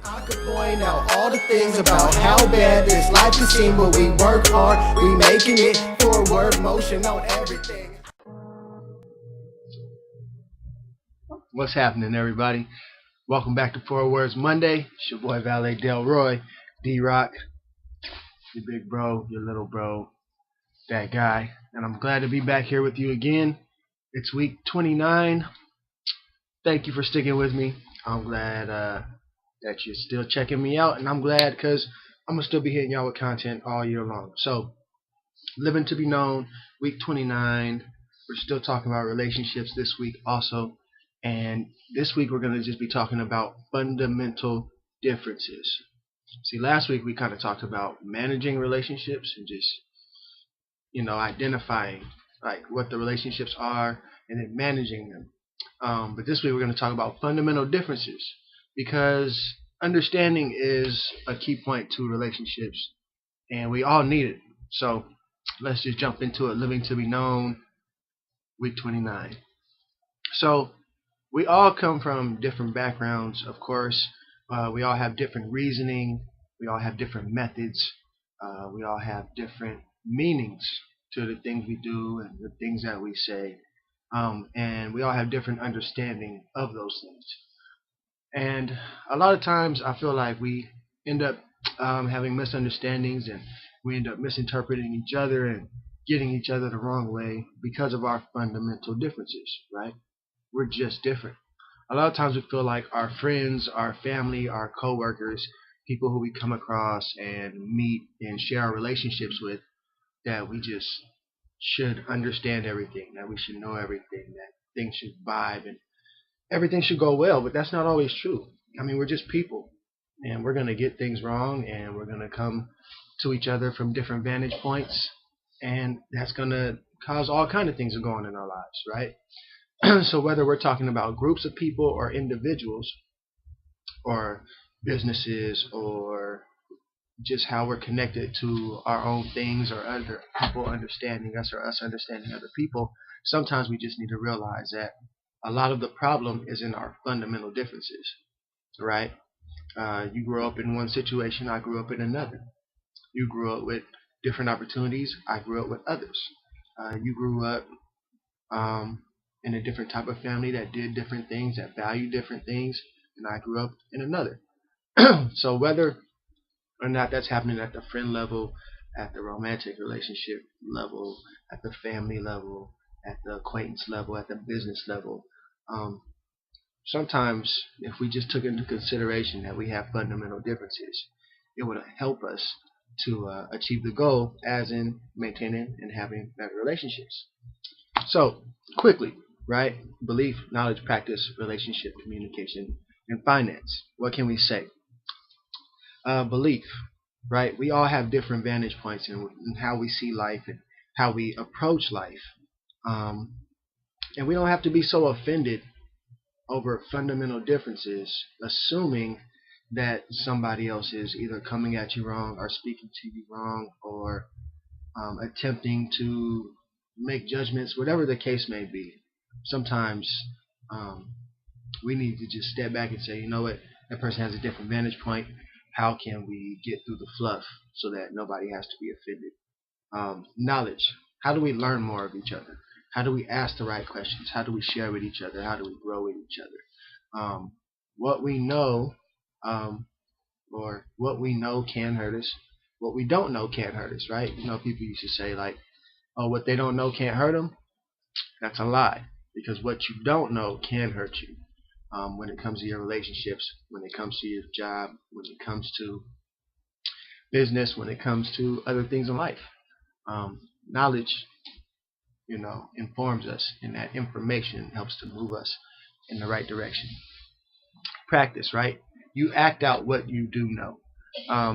I could point out all the things about how bad this life can seem, but we work hard, we making it forward motion on everything. What's happening, everybody? Welcome back to Fourwords Monday. It's your boy Valet Delroy, D-Rock, your big bro, your little bro, that guy. And I'm glad to be back here with you again. It's week 29. Thank you for sticking with me. I'm glad that you're still checking me out, and I'm glad because I'm going to still be hitting y'all with content all year long. So, living to be known, week 29. We're still talking about relationships this week also. And this week we're going to just be talking about fundamental differences. See, last week we kind of talked about managing relationships and just, identifying like what the relationships are and then managing them. But this week we're going to talk about fundamental differences because understanding is a key point to relationships and we all need it. So let's just jump into it. Living to be known, week 29. So we all come from different backgrounds, of course. We all have different reasoning. We all have different methods. We all have different meanings to the things we do and the things that we say. And we all have different understanding of those things. And a lot of times I feel like we end up having misunderstandings and we end up misinterpreting each other and getting each other the wrong way because of our fundamental differences, right? We're just different. A lot of times we feel like our friends, our family, our coworkers, people who we come across and meet and share our relationships with, that we just should understand everything, that we should know everything, that things should vibe and everything should go well, but that's not always true. I mean, we're just people and we're going to get things wrong and we're going to come to each other from different vantage points and that's going to cause all kinds of things to go on in our lives, right? So whether we're talking about groups of people or individuals or businesses or just how we're connected to our own things or other people understanding us or us understanding other people, sometimes we just need to realize that a lot of the problem is in our fundamental differences, right? You grew up in one situation, I grew up in another. You grew up with different opportunities, I grew up with others. You grew up in a different type of family that did different things, that valued different things, and I grew up in another. So whether or not that's happening at the friend level, at the romantic relationship level, at the family level, at the acquaintance level, at the business level, sometimes if we just took into consideration that we have fundamental differences, it would help us to achieve the goal, as in maintaining and having better relationships. So quickly, right? Belief, knowledge, practice, relationship, communication, and finance. What can we say? Belief, right? We all have different vantage points in how we see life and how we approach life. And we don't have to be so offended over fundamental differences, assuming that somebody else is either coming at you wrong or speaking to you wrong or attempting to make judgments, whatever the case may be. Sometimes we need to just step back and say, you know what, that person has a different vantage point. How can we get through the fluff so that nobody has to be offended? Knowledge. How do we learn more of each other? How do we ask the right questions? How do we share with each other? How do we grow with each other? What we know or what we know can hurt us. What we don't know can't hurt us, right? People used to say like, oh, what they don't know can't hurt them. That's a lie, because what you don't know can hurt you when it comes to your relationships, when it comes to your job, when it comes to business, when it comes to other things in life. Knowledge, informs us, and that information helps to move us in the right direction. Practice, right? You act out what you do know.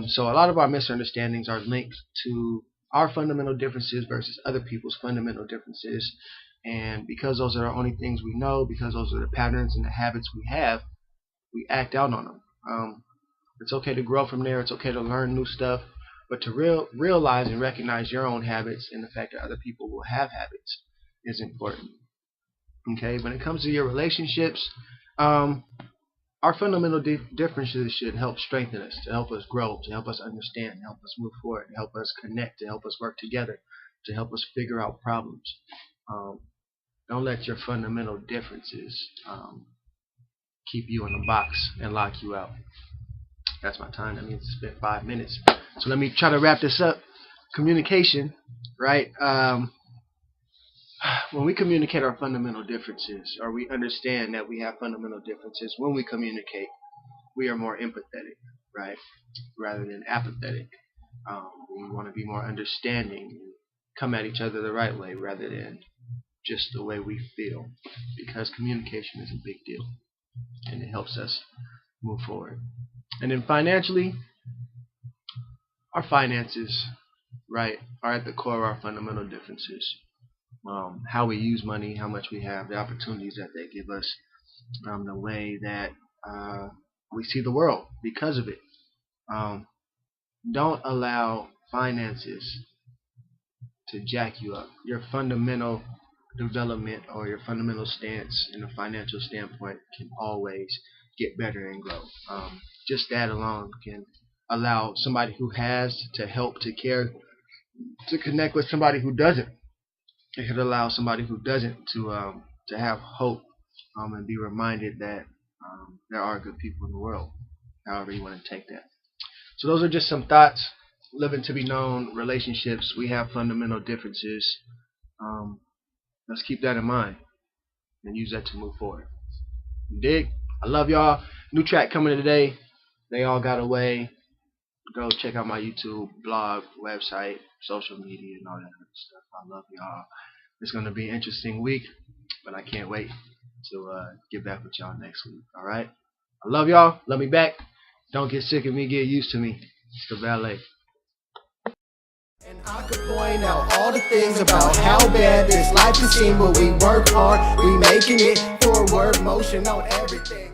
So a lot of our misunderstandings are linked to our fundamental differences versus other people's fundamental differences. And because those are the only things we know, because those are the patterns and the habits we have, we act out on them. It's okay to grow from there. It's okay to learn new stuff. But to realize and recognize your own habits and the fact that other people will have habits is important. Okay, when it comes to your relationships, our our fundamental differences should help strengthen us, to help us grow, to help us understand, to help us move forward, to help us connect, to help us work together, to help us figure out problems. Don't let your fundamental differences keep you in a box and lock you out. That's my time. That means it's been 5 minutes. So let me try to wrap this up. Communication, right? When we communicate our fundamental differences, or we understand that we have fundamental differences, when we communicate, we are more empathetic, right? Rather than apathetic. We want to be more understanding and come at each other the right way rather than just the way we feel, because communication is a big deal and it helps us move forward. And then financially, our finances, right, are at the core of our fundamental differences. How we use money, how much we have, the opportunities that they give us, the way that we see the world because of it. Don't allow finances to jack you up. Your fundamental development or your fundamental stance in a financial standpoint can always get better and grow. Just that alone can allow somebody who has to help, to care, to connect with somebody who doesn't. It could allow somebody who doesn't to have hope and be reminded that there are good people in the world, however you want to take that. So those are just some thoughts. Living to be known, relationships, we have fundamental differences. Let's keep that in mind and use that to move forward. You dig? I love y'all. New track coming today. They All Got Away. Go check out my YouTube, blog, website, social media, and all that other stuff. I love y'all. It's going to be an interesting week, but I can't wait to get back with y'all next week. All right? I love y'all. Love me back. Don't get sick of me. Get used to me. It's the Valet. And I could point out all the things about how bad this life can seem, but we work hard, we making it. Forward motion on everything.